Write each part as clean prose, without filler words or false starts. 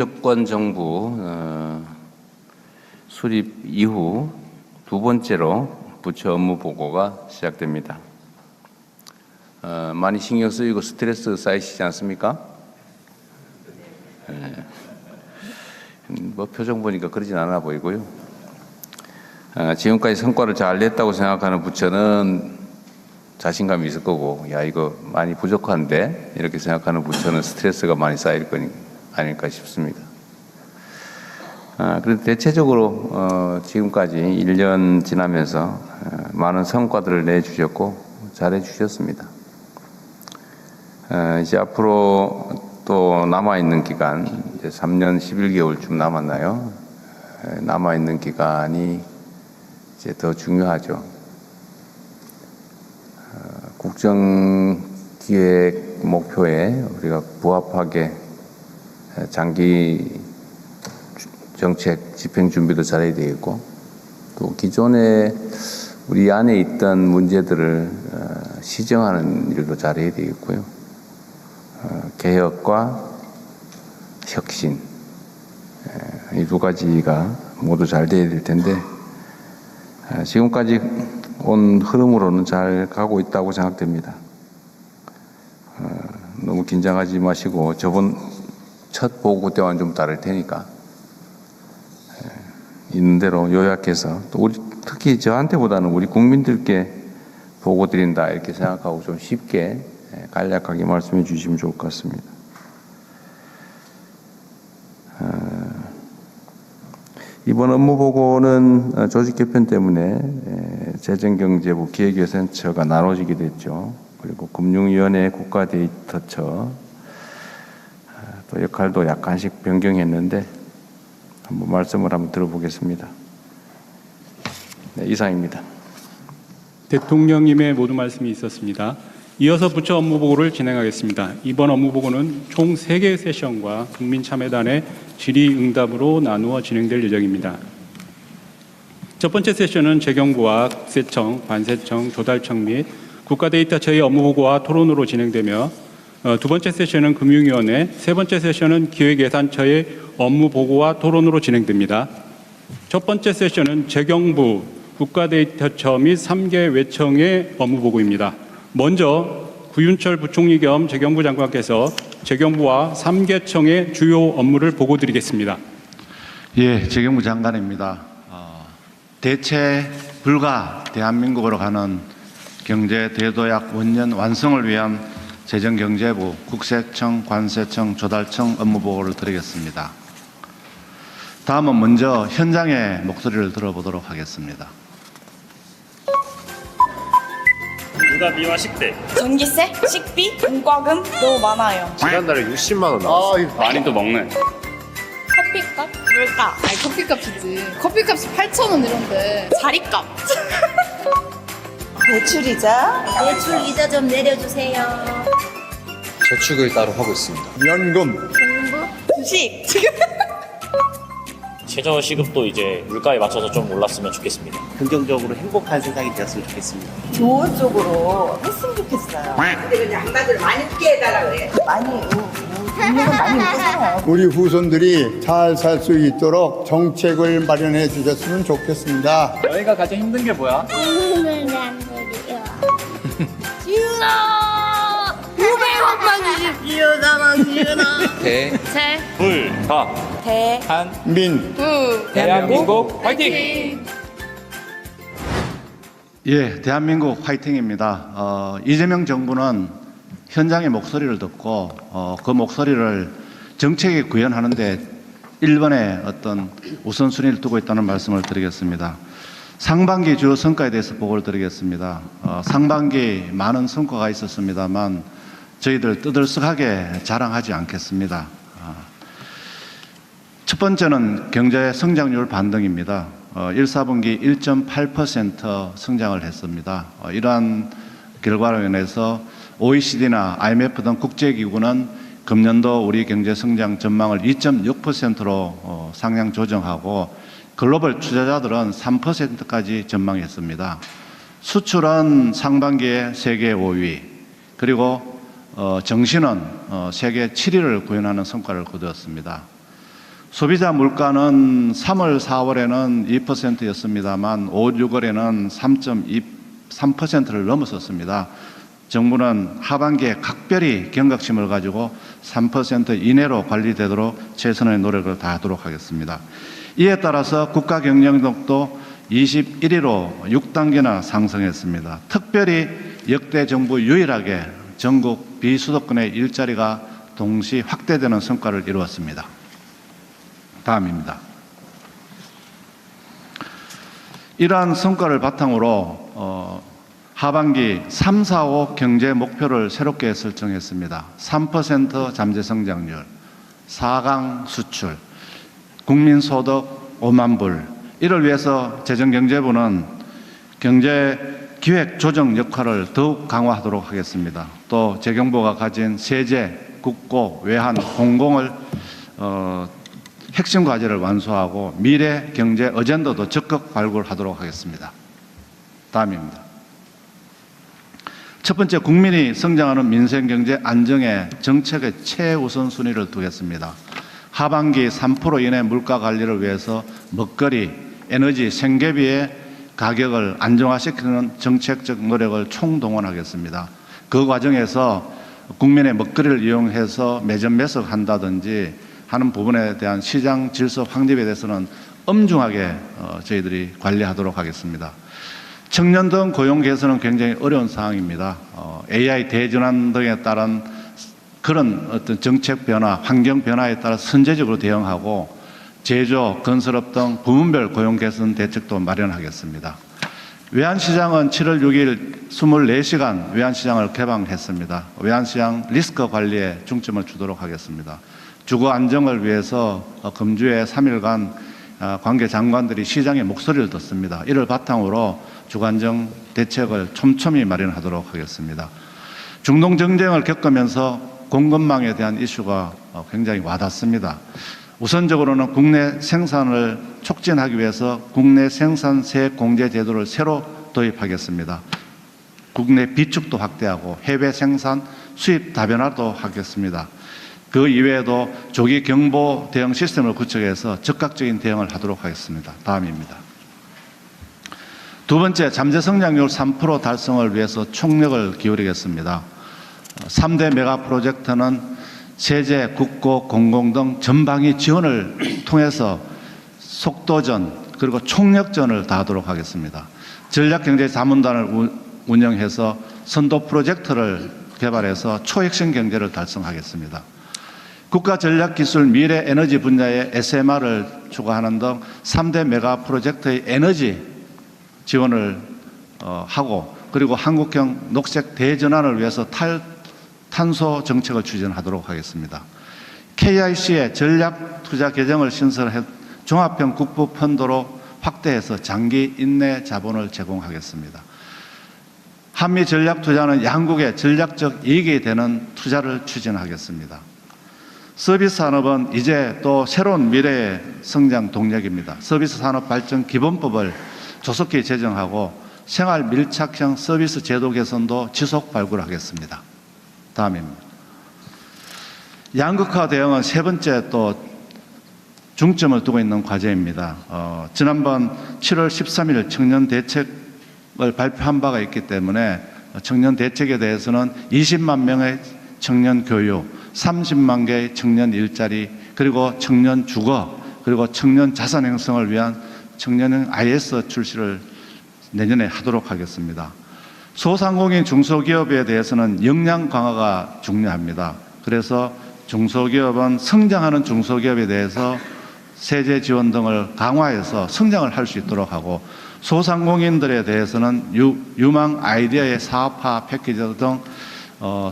정권 정부 수립 이후 두 번째로 부처 업무 보고가 시작됩니다. 많이 신경 쓰이고 스트레스 쌓이시지 않습니까? 뭐 표정 보니까 그러진 않아 보이고요. 지금까지 성과를 잘 냈다고 생각하는 부처는 자신감이 있을 거고, 야 이거 많이 부족한데 이렇게 생각하는 부처는 스트레스가 많이 쌓일 거 아닐까 싶습니다. 그래도 대체적으로 지금까지 1년 지나면서 많은 성과들을 내주셨고 잘해 주셨습니다. 이제 앞으로 또 남아있는 기간, 이제 3년 11개월쯤 남았나요? 남아있는 기간이 이제 더 중요하죠. 국정기획 목표에 우리가 부합하게 장기 정책 집행 준비도 잘해야 되겠고, 또 기존에 우리 안에 있던 문제들을 시정하는 일도 잘해야 되겠고요. 개혁과 혁신, 이 두 가지가 모두 잘 돼야 될 텐데, 지금까지 온 흐름으로는 잘 가고 있다고 생각됩니다. 너무 긴장하지 마시고, 저번 첫 보고 때와는 좀 다를 테니까 있는 대로 요약해서, 또 우리 특히 저한테보다는 우리 국민들께 보고 드린다 이렇게 생각하고 좀 쉽게 간략하게 말씀해 주시면 좋을 것 같습니다. 이번 업무 보고는 조직 개편 때문에 재정경제부 기획예산처가 나눠지게 됐죠. 그리고 금융위원회 국가데이터처 또 역할도 약간씩 변경했는데 한번 말씀을 한번 들어보겠습니다. 네, 이상입니다. 대통령님의 모든 말씀이 있었습니다. 이어서 부처 업무 보고를 진행하겠습니다. 이번 업무 보고는 총 3개의 세션과 국민참여단의 질의응답으로 나누어 진행될 예정입니다. 첫 번째 세션은 재경부와 국세청, 관세청, 조달청 및 국가데이터처의 업무 보고와 토론으로 진행되며, 두 번째 세션은 금융위원회, 세 번째 세션은 기획예산처의 업무 보고와 토론으로 진행됩니다. 첫 번째 세션은 재경부, 국가데이터처 및 3개 외청의 업무 보고입니다. 먼저 구윤철 부총리 겸 재경부 장관께서 재경부와 3개 청의 주요 업무를 보고 드리겠습니다. 예, 재경부 장관입니다. 대체 불가 대한민국으로 가는 경제 대도약 원년 완성을 위한 재정경제부, 국세청, 관세청, 조달청 업무 보고를 드리겠습니다. 다음은 먼저 현장의 목소리를 들어보도록 하겠습니다. 응답비와 식대, 전기세, 식비, 공과금 너무 많아요. 지난달에 60만 원 나왔어. 많이 또 먹네. 커피값, 물값, 아니 커피값이지. 커피값이 8,000원 이런데. 자리값. 대출이자 대출 이자 좀 내려주세요. 저축을 따로 하고 있습니다. 연금 주식. 최저시급도 이제 물가에 맞춰서 좀 올랐으면 좋겠습니다. 긍정적으로 행복한 세상이 되었으면 좋겠습니다. 좋은 쪽으로 했으면 좋겠어요. 근데 그냥 한마디로 많이 웃게 해달라 그래. 많이 웃는 건 많이 웃잖아요. 우리 후손들이 잘 살 수 있도록 정책을 마련해 주셨으면 좋겠습니다. 너희가 가장 힘든 게 뭐야? 지윤아 500원만 주십시오. 나만 지윤아. 민 대한민국 화이팅! 예, 대한민국 화이팅입니다. 이재명 정부는 현장의 목소리를 듣고 그 목소리를 정책에 구현하는 데 1번의 어떤 우선순위를 두고 있다는 말씀을 드리겠습니다. 상반기 주요 성과에 대해서 보고를 드리겠습니다. 상반기 많은 성과가 있었습니다만 저희들 떠들썩하게 자랑하지 않겠습니다. 첫 번째는 경제 성장률 반등입니다. 1, 4분기 1.8% 성장을 했습니다. 이러한 결과로 인해서 OECD나 IMF 등 국제기구는 금년도 우리 경제 성장 전망을 2.6%로 상향 조정하고 글로벌 투자자들은 3%까지 전망했습니다. 수출은 상반기에 세계 5위, 그리고 정신은 세계 7위를 구현하는 성과를 거두었습니다. 소비자 물가는 3월, 4월에는 2%였습니다만 5, 6월에는 3.3%를 넘어섰습니다. 정부는 하반기에 각별히 경각심을 가지고 3% 이내로 관리되도록 최선의 노력을 다하도록 하겠습니다. 이에 따라서 국가 경쟁력도 21위로 6단계나 상승했습니다. 특별히 역대 정부 유일하게 전국 비수도권의 일자리가 동시 확대되는 성과를 이루었습니다. 다음입니다. 이러한 성과를 바탕으로 하반기 3, 4, 5 경제 목표를 새롭게 설정했습니다. 3% 잠재 성장률, 4강 수출, 국민소득 5만 불. 이를 위해서 재정경제부는 경제 기획 조정 역할을 더욱 강화하도록 하겠습니다. 또 재경부가 가진 세제, 국고, 외환, 공공을 핵심 과제를 완수하고 미래 경제 어젠더도 적극 발굴하도록 하겠습니다. 다음입니다. 첫 번째, 국민이 성장하는 민생 경제 안정에 정책의 최우선 순위를 두겠습니다. 하반기 3% 이내 물가 관리를 위해서 먹거리, 에너지, 생계비의 가격을 안정화시키는 정책적 노력을 총동원하겠습니다. 그 과정에서 국민의 먹거리를 이용해서 매점 매석한다든지 하는 부분에 대한 시장 질서 확립에 대해서는 엄중하게 저희들이 관리하도록 하겠습니다. 청년등 고용 개선은 굉장히 어려운 상황입니다. AI 대전환 등에 따른 그런 어떤 정책 변화, 환경 변화에 따라 선제적으로 대응하고 제조, 건설업 등 부문별 고용 개선 대책도 마련하겠습니다. 외환시장은 7월 6일 24시간 외환시장을 개방했습니다. 외환시장 리스크 관리에 중점을 주도록 하겠습니다. 주거 안정을 위해서 금주에 3일간 관계 장관들이 시장의 목소리를 듣습니다. 이를 바탕으로 주거 안정 대책을 촘촘히 마련하도록 하겠습니다. 중동 정쟁을 겪으면서 공급망에 대한 이슈가 굉장히 와닿습니다. 우선적으로는 국내 생산을 촉진하기 위해서 국내 생산세 공제 제도를 새로 도입하겠습니다. 국내 비축도 확대하고 해외 생산 수입 다변화도 하겠습니다. 그 이외에도 조기 경보 대응 시스템을 구축해서 적극적인 대응을 하도록 하겠습니다. 다음입니다. 두 번째, 잠재 성장률 3% 달성을 위해서 총력을 기울이겠습니다. 3대 메가 프로젝트는 세제, 국고, 공공 등 전방위 지원을 통해서 속도전 그리고 총력전을 다하도록 하겠습니다. 전략경제자문단을 운영해서 선도 프로젝트를 개발해서 초핵심 경제를 달성하겠습니다. 국가전략기술 미래에너지 분야의 SMR을 추가하는 등 3대 메가 프로젝트의 에너지 지원을 하고 그리고 한국형 녹색 대전환을 위해서 탄소 정책을 추진하도록 하겠습니다. KIC의 전략 투자 계정을 신설해 종합형 국부 펀드로 확대해서 장기 인내 자본을 제공하겠습니다. 한미 전략 투자는 양국의 전략적 이익이 되는 투자를 추진하겠습니다. 서비스 산업은 이제 또 새로운 미래의 성장 동력입니다. 서비스 산업 발전 기본법을 조속히 제정하고 생활 밀착형 서비스 제도 개선도 지속 발굴하겠습니다. 다음입니다. 양극화 대응은 세 번째 또 중점을 두고 있는 과제입니다. 지난번 7월 13일 청년 대책을 발표한 바가 있기 때문에 청년 대책에 대해서는 20만 명의 청년 교육, 30만 개의 청년 일자리, 그리고 청년 주거, 그리고 청년 자산 형성을 위한 청년형 IS 출시를 내년에 하도록 하겠습니다. 소상공인 중소기업에 대해서는 역량 강화가 중요합니다. 그래서 중소기업은 성장하는 중소기업에 대해서 세제 지원 등을 강화해서 성장을 할 수 있도록 하고 소상공인들에 대해서는 유망 아이디어의 사업화 패키지 등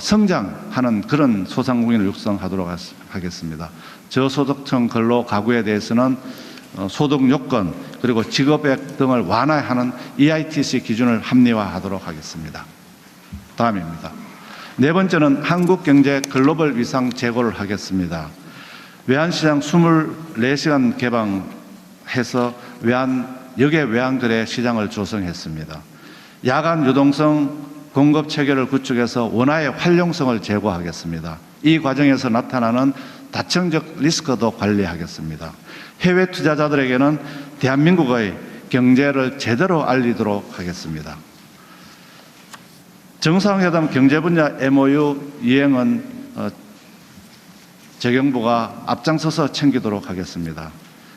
성장하는 그런 소상공인을 육성하도록 하겠습니다. 저소득층 근로 가구에 대해서는 소득 요건 그리고 직업액 등을 완화하는 EITC 기준을 합리화하도록 하겠습니다. 다음입니다. 네 번째는 한국경제 글로벌 위상 제고를 하겠습니다. 외환시장 24시간 개방해서 역외 외환거래 시장을 조성했습니다. 야간 유동성 공급 체계를 구축해서 원화의 활용성을 제고하겠습니다. 이 과정에서 나타나는 다층적 리스크도 관리하겠습니다. 해외 투자자들에게는 대한민국의 경제를 제대로 알리도록 하겠습니다. 정상회담 경제 분야 MOU 이행은 재경부가 앞장서서 챙기도록 하겠습니다.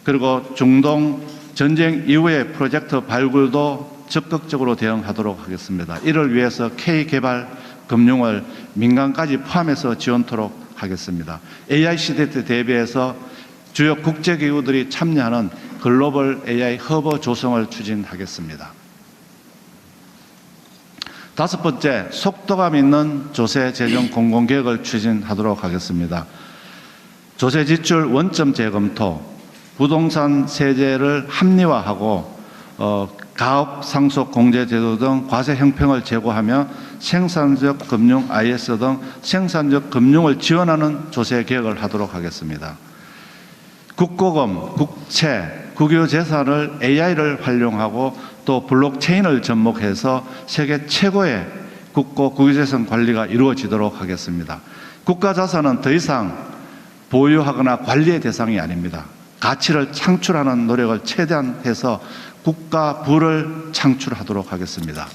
그리고 중동 전쟁 이후의 프로젝트 발굴도 적극적으로 대응하도록 하겠습니다. 이를 위해서 K개발 금융을 민간까지 포함해서 지원토록 하겠습니다. AI 시대 때 대비해서 주요 국제기구들이 참여하는 글로벌 AI 허브 조성을 추진하겠습니다. 다섯 번째, 속도감 있는 조세 재정 공공개혁을 추진하도록 하겠습니다. 조세 지출 원점 재검토, 부동산 세제를 합리화하고 가업 상속 공제 제도 등 과세 형평을 제고하며 생산적 금융 IS 등 생산적 금융을 지원하는 조세 개혁을 하도록 하겠습니다. 국고금, 국채, 국유 재산을 AI를 활용하고 또 블록체인을 접목해서 세계 최고의 국고 국유재산 관리가 이루어지도록 하겠습니다. 국가자산은 더 이상 보유하거나 관리의 대상이 아닙니다. 가치를 창출하는 노력을 최대한 해서 국가 부를 창출하도록 하겠습니다.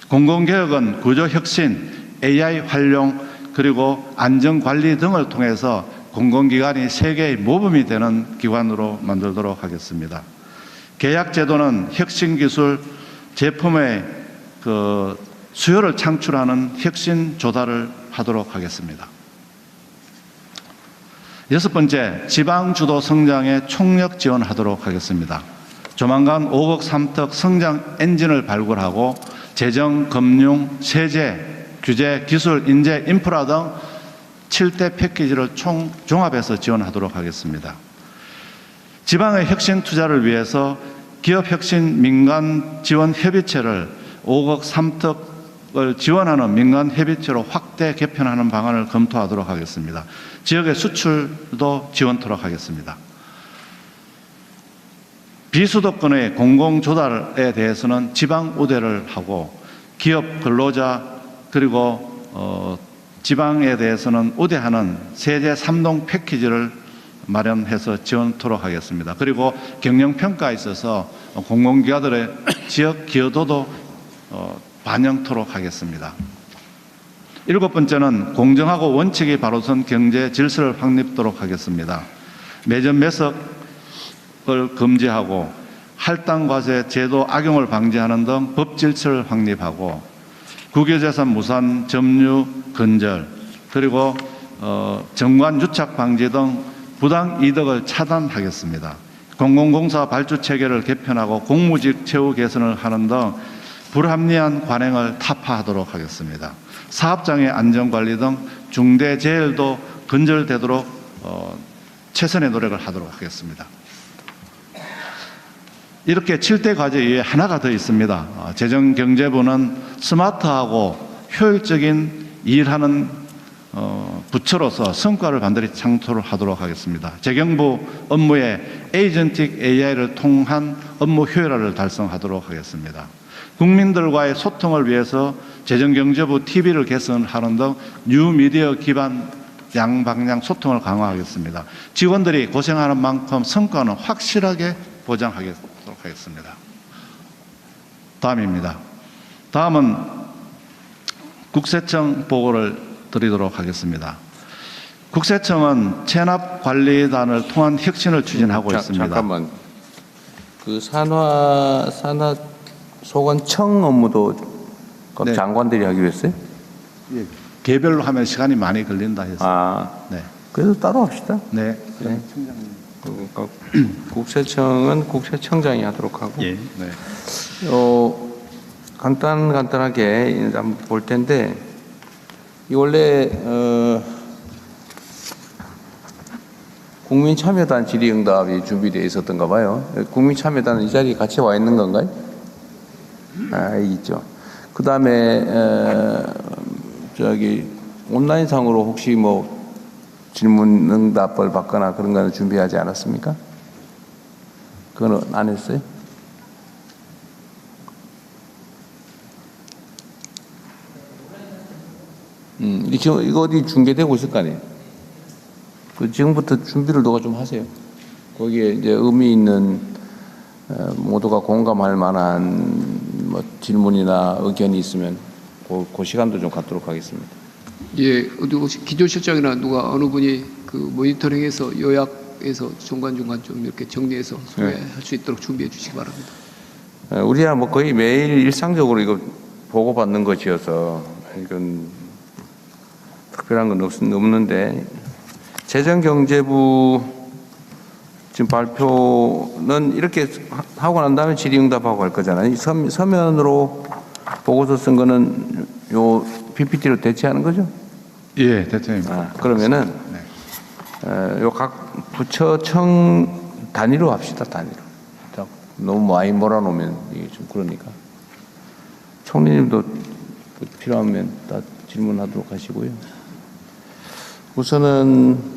공공개혁은 구조혁신, AI 활용, 그리고 안전관리 등을 통해서 공공기관이 세계의 모범이 되는 기관으로 만들도록 하겠습니다. 계약제도는 혁신기술 제품의 수요를 창출하는 혁신 조달을 하도록 하겠습니다. 여섯 번째, 지방주도 성장에 총력 지원하도록 하겠습니다. 조만간 5억 3턱 성장 엔진을 발굴하고 재정, 금융, 세제, 규제, 기술, 인재, 인프라 등 7대 패키지를 종합해서 지원하도록 하겠습니다. 지방의 혁신 투자를 위해서 기업혁신 민간 지원 협의체를 5억 3턱을 지원하는 민간 협의체로 확대 개편하는 방안을 검토하도록 하겠습니다. 지역의 수출도 지원토록 하겠습니다. 비수도권의 공공조달에 대해서는 지방 우대를 하고 기업 근로자 그리고 지방에 대해서는 우대하는 세제 3동 패키지를 마련해서 지원토록 하겠습니다. 그리고 경영평가에 있어서 공공기관들의 지역 기여도도 반영토록 하겠습니다. 일곱 번째는 공정하고 원칙이 바로선 경제 질서를 확립토록 하겠습니다. 매점 매석을 금지하고 할당과세 제도 악용을 방지하는 등 법 질서를 확립하고 국유재산 무산 점유 근절 그리고 정관 유착 방지 등 부당 이득을 차단하겠습니다. 공공공사 발주 체계를 개편하고 공무직 처우 개선을 하는 등 불합리한 관행을 타파하도록 하겠습니다. 사업장의 안전관리 등 중대재해도 근절되도록 최선의 노력을 하도록 하겠습니다. 이렇게 7대 과제 위에 하나가 더 있습니다. 재정경제부는 스마트하고 효율적인 일하는 부처로서 성과를 반드시 창출하도록 하겠습니다. 재경부 업무에 에이전틱 AI를 통한 업무 효율화를 달성하도록 하겠습니다. 국민들과의 소통을 위해서 재정경제부 TV를 개선하는 등 뉴미디어 기반 양방향 소통을 강화하겠습니다. 직원들이 고생하는 만큼 성과는 확실하게 보장하도록 하겠습니다. 다음입니다. 다음은 국세청 보고를 드리도록 하겠습니다. 국세청은 체납관리단을 통한 혁신을 추진하고 있습니다. 잠깐만. 그 산하소관청 업무도 네. 장관들이 하기로 했어요? 예, 개별로 하면 시간이 많이 걸린다 해서. 네. 그래서 따로 합시다. 네. 네. 그러니까 국세청은 국세청장이 하도록 하고. 예. 네. 간단하게 한번 볼 텐데, 이 원래 국민참여단 질의응답이 준비되어 있었던가 봐요. 국민참여단은 이 자리에 같이 와 있는 건가요? 있죠. 그 다음에 온라인상으로 혹시 뭐 질문응답을 받거나 그런 거는 준비하지 않았습니까? 그거는 안 했어요? 이거 어디 중계되고 있을 거 아니에요? 그 지금부터 준비를 누가 좀 하세요. 거기에 이제 의미 있는 모두가 공감할 만한 뭐 질문이나 의견이 있으면 그 시간도 좀 갖도록 하겠습니다. 예, 혹시 기조실장이나 누가 어느 분이 그 모니터링해서 요약해서 중간중간 좀 이렇게 정리해서 소개할 수 있도록 준비해 주시기 바랍니다. 우리야 뭐 거의 매일 일상적으로 이거 보고받는 것이어서 이건 특별한 건 없는데 재정경제부 지금 발표는 이렇게 하고 난 다음에 질의응답하고 할 거잖아요. 서면으로 보고서 쓴 거는 요 PPT로 대체하는 거죠? 예, 대통령님. 그러면은 요 각 부처청 단위로 합시다. 단위로. 너무 많이 몰아놓으면 이게 좀 그러니까. 총리님도 필요하면 다 질문하도록 하시고요. 우선은